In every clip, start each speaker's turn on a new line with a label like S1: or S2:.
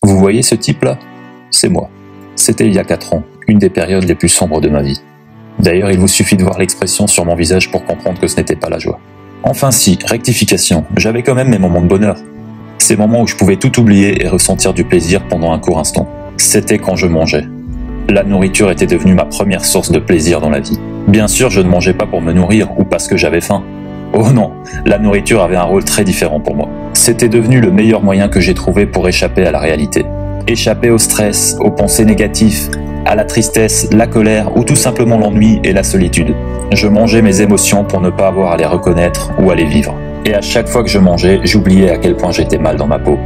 S1: Vous voyez ce type-là? C'est moi. C'était il y a 4 ans, une des périodes les plus sombres de ma vie. D'ailleurs, il vous suffit de voir l'expression sur mon visage pour comprendre que ce n'était pas la joie. Enfin si, rectification, j'avais quand même mes moments de bonheur. Ces moments où je pouvais tout oublier et ressentir du plaisir pendant un court instant. C'était quand je mangeais. La nourriture était devenue ma première source de plaisir dans la vie. Bien sûr, je ne mangeais pas pour me nourrir ou parce que j'avais faim. Oh non, la nourriture avait un rôle très différent pour moi. C'était devenu le meilleur moyen que j'ai trouvé pour échapper à la réalité. Échapper au stress, aux pensées négatives, à la tristesse, la colère ou tout simplement l'ennui et la solitude. Je mangeais mes émotions pour ne pas avoir à les reconnaître ou à les vivre. Et à chaque fois que je mangeais, j'oubliais à quel point j'étais mal dans ma peau.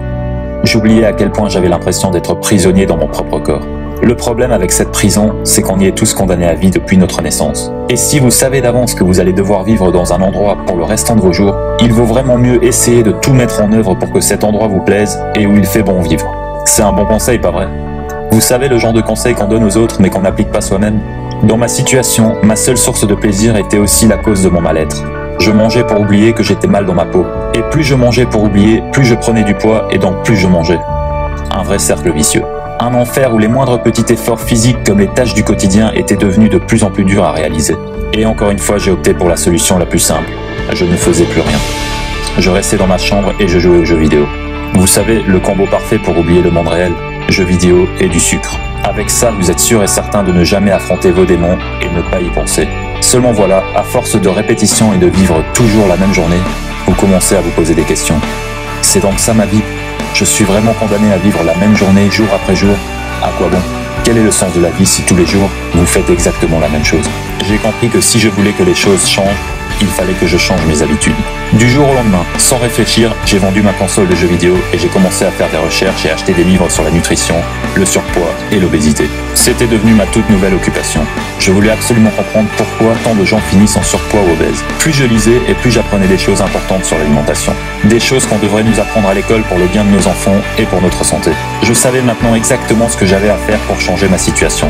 S1: J'oubliais à quel point j'avais l'impression d'être prisonnier dans mon propre corps. Le problème avec cette prison, c'est qu'on y est tous condamnés à vie depuis notre naissance. Et si vous savez d'avance que vous allez devoir vivre dans un endroit pour le restant de vos jours, il vaut vraiment mieux essayer de tout mettre en œuvre pour que cet endroit vous plaise et où il fait bon vivre. C'est un bon conseil, pas vrai? Vous savez le genre de conseil qu'on donne aux autres mais qu'on n'applique pas soi-même? Dans ma situation, ma seule source de plaisir était aussi la cause de mon mal-être. Je mangeais pour oublier que j'étais mal dans ma peau. Et plus je mangeais pour oublier, plus je prenais du poids et donc plus je mangeais. Un vrai cercle vicieux. Un enfer où les moindres petits efforts physiques comme les tâches du quotidien étaient devenus de plus en plus durs à réaliser. Et encore une fois, j'ai opté pour la solution la plus simple. Je ne faisais plus rien. Je restais dans ma chambre et je jouais aux jeux vidéo. Vous savez, le combo parfait pour oublier le monde réel, jeux vidéo et du sucre. Avec ça, vous êtes sûr et certain de ne jamais affronter vos démons et ne pas y penser. Seulement voilà, à force de répétition et de vivre toujours la même journée, vous commencez à vous poser des questions. C'est donc ça ma vie? Je suis vraiment condamné à vivre la même journée jour après jour? À quoi bon? Quel est le sens de la vie si tous les jours, vous faites exactement la même chose? J'ai compris que si je voulais que les choses changent, il fallait que je change mes habitudes. Du jour au lendemain, sans réfléchir, j'ai vendu ma console de jeux vidéo et j'ai commencé à faire des recherches et acheter des livres sur la nutrition, le surpoids et l'obésité. C'était devenu ma toute nouvelle occupation. Je voulais absolument comprendre pourquoi tant de gens finissent en surpoids ou obèses. Plus je lisais et plus j'apprenais des choses importantes sur l'alimentation. Des choses qu'on devrait nous apprendre à l'école pour le bien de nos enfants et pour notre santé. Je savais maintenant exactement ce que j'avais à faire pour changer ma situation.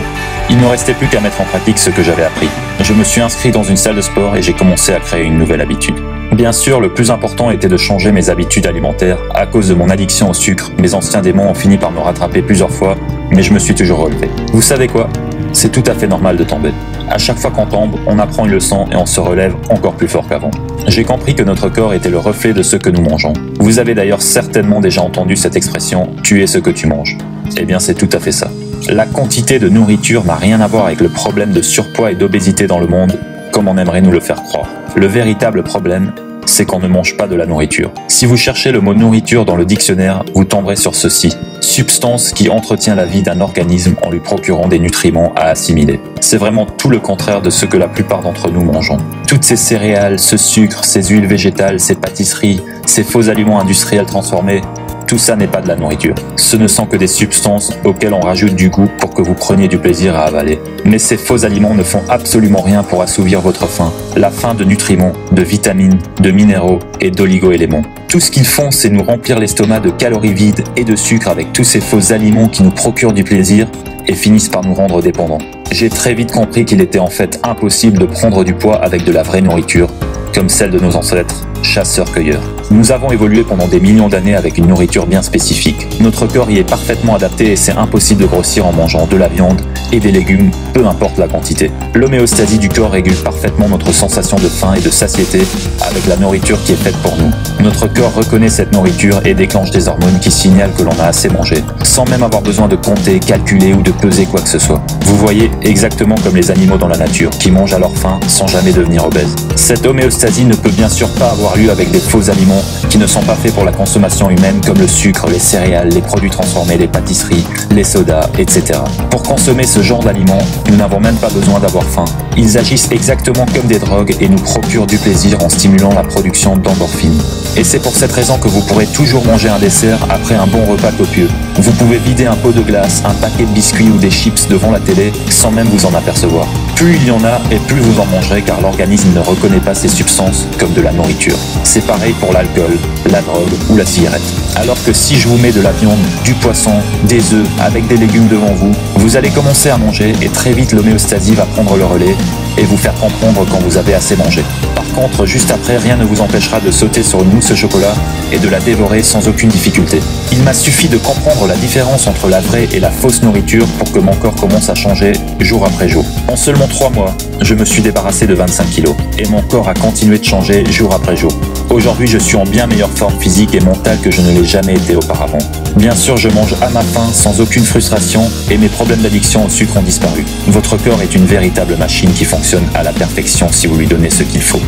S1: Il ne me restait plus qu'à mettre en pratique ce que j'avais appris. Je me suis inscrit dans une salle de sport et j'ai commencé à créer une nouvelle habitude. Bien sûr, le plus important était de changer mes habitudes alimentaires. À cause de mon addiction au sucre, mes anciens démons ont fini par me rattraper plusieurs fois, mais je me suis toujours relevé. Vous savez quoi? C'est tout à fait normal de tomber. À chaque fois qu'on tombe, on apprend une leçon et on se relève encore plus fort qu'avant. J'ai compris que notre corps était le reflet de ce que nous mangeons. Vous avez d'ailleurs certainement déjà entendu cette expression « tu es ce que tu manges ». Eh bien, c'est tout à fait ça. La quantité de nourriture n'a rien à voir avec le problème de surpoids et d'obésité dans le monde, comme on aimerait nous le faire croire. Le véritable problème, c'est qu'on ne mange pas de la nourriture. Si vous cherchez le mot nourriture dans le dictionnaire, vous tomberez sur ceci. Substance qui entretient la vie d'un organisme en lui procurant des nutriments à assimiler. C'est vraiment tout le contraire de ce que la plupart d'entre nous mangeons. Toutes ces céréales, ce sucre, ces huiles végétales, ces pâtisseries, ces faux aliments industriels transformés, tout ça n'est pas de la nourriture. Ce ne sont que des substances auxquelles on rajoute du goût pour que vous preniez du plaisir à avaler. Mais ces faux aliments ne font absolument rien pour assouvir votre faim. La faim de nutriments, de vitamines, de minéraux et d'oligo-éléments. Tout ce qu'ils font, c'est nous remplir l'estomac de calories vides et de sucre avec tous ces faux aliments qui nous procurent du plaisir et finissent par nous rendre dépendants. J'ai très vite compris qu'il était en fait impossible de prendre du poids avec de la vraie nourriture, comme celle de nos ancêtres, chasseurs-cueilleurs. Nous avons évolué pendant des millions d'années avec une nourriture bien spécifique. Notre corps y est parfaitement adapté et c'est impossible de grossir en mangeant de la viande et des légumes, peu importe la quantité. L'homéostasie du corps régule parfaitement notre sensation de faim et de satiété avec la nourriture qui est faite pour nous. Notre corps reconnaît cette nourriture et déclenche des hormones qui signalent que l'on a assez mangé, sans même avoir besoin de compter, calculer ou de peser quoi que ce soit. Vous voyez, exactement comme les animaux dans la nature, qui mangent à leur faim sans jamais devenir obèses. Cette homéostasie ne peut bien sûr pas avoir lieu avec des faux aliments qui ne sont pas faits pour la consommation humaine comme le sucre, les céréales, les produits transformés, les pâtisseries, les sodas, etc. Pour consommer ce genre d'aliments, nous n'avons même pas besoin d'avoir faim. Ils agissent exactement comme des drogues et nous procurent du plaisir en stimulant la production d'endorphines. Et c'est pour cette raison que vous pourrez toujours manger un dessert après un bon repas copieux. Vous pouvez vider un pot de glace, un paquet de biscuits ou des chips devant la télé sans même vous en apercevoir. Plus il y en a et plus vous en mangerez car l'organisme ne reconnaît pas ces substances comme de la nourriture. C'est pareil pour l'alcool, la drogue ou la cigarette. Alors que si je vous mets de la viande, du poisson, des œufs avec des légumes devant vous, vous allez commencer à manger et très vite l'homéostasie va prendre le relais et vous faire comprendre quand vous avez assez mangé. Par contre, juste après, rien ne vous empêchera de sauter sur une mousse au chocolat et de la dévorer sans aucune difficulté. Il m'a suffi de comprendre la différence entre la vraie et la fausse nourriture pour que mon corps commence à changer jour après jour. En seulement 3 mois, je me suis débarrassé de 25 kilos et mon corps a continué de changer jour après jour. Aujourd'hui, je suis en bien meilleure forme physique et mentale que je ne l'ai jamais été auparavant. Bien sûr, je mange à ma faim sans aucune frustration et mes problèmes d'addiction au sucre ont disparu. Votre corps est une véritable machine qui fonctionne à la perfection si vous lui donnez ce qu'il faut.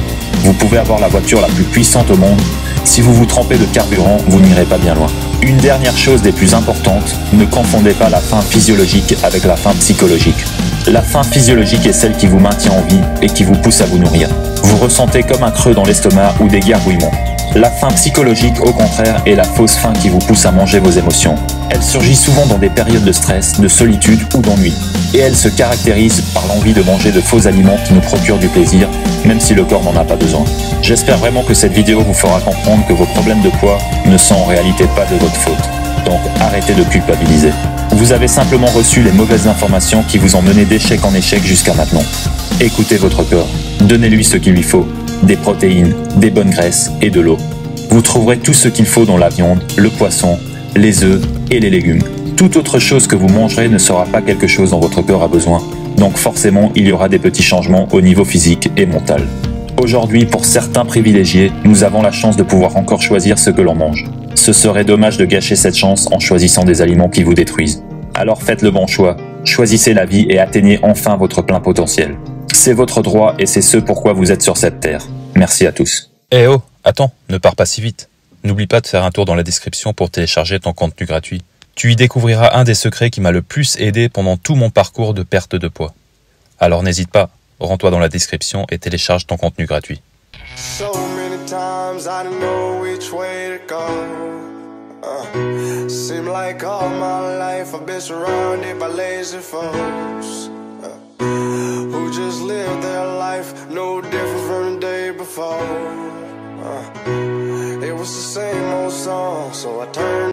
S1: Vous pouvez avoir la voiture la plus puissante au monde. Si vous vous trompez de carburant, vous n'irez pas bien loin. Une dernière chose des plus importantes, ne confondez pas la faim physiologique avec la faim psychologique. La faim physiologique est celle qui vous maintient en vie et qui vous pousse à vous nourrir. Vous ressentez comme un creux dans l'estomac ou des gargouillements. La faim psychologique, au contraire, est la fausse faim qui vous pousse à manger vos émotions. Elle surgit souvent dans des périodes de stress, de solitude ou d'ennui. Et elle se caractérise par l'envie de manger de faux aliments qui nous procurent du plaisir, même si le corps n'en a pas besoin. J'espère vraiment que cette vidéo vous fera comprendre que vos problèmes de poids ne sont en réalité pas de votre faute. Donc arrêtez de culpabiliser. Vous avez simplement reçu les mauvaises informations qui vous ont mené d'échec en échec jusqu'à maintenant. Écoutez votre corps. Donnez-lui ce qu'il lui faut. Des protéines, des bonnes graisses et de l'eau. Vous trouverez tout ce qu'il faut dans la viande, le poisson, les œufs et les légumes. Toute autre chose que vous mangerez ne sera pas quelque chose dont votre corps a besoin. Donc forcément, il y aura des petits changements au niveau physique et mental. Aujourd'hui, pour certains privilégiés, nous avons la chance de pouvoir encore choisir ce que l'on mange. Ce serait dommage de gâcher cette chance en choisissant des aliments qui vous détruisent. Alors faites le bon choix, choisissez la vie et atteignez enfin votre plein potentiel. C'est votre droit et c'est ce pourquoi vous êtes sur cette terre. Merci à tous.
S2: Eh oh, attends, ne pars pas si vite. N'oublie pas de faire un tour dans la description pour télécharger ton contenu gratuit. Tu y découvriras un des secrets qui m'a le plus aidé pendant tout mon parcours de perte de poids. Alors n'hésite pas, rends-toi dans la description et télécharge ton contenu gratuit.
S3: So many times I didn't know which way to go. Seem like all my life I've been surrounded by lazy folks who just live their life no different from the day before. It was the same old song, so I turned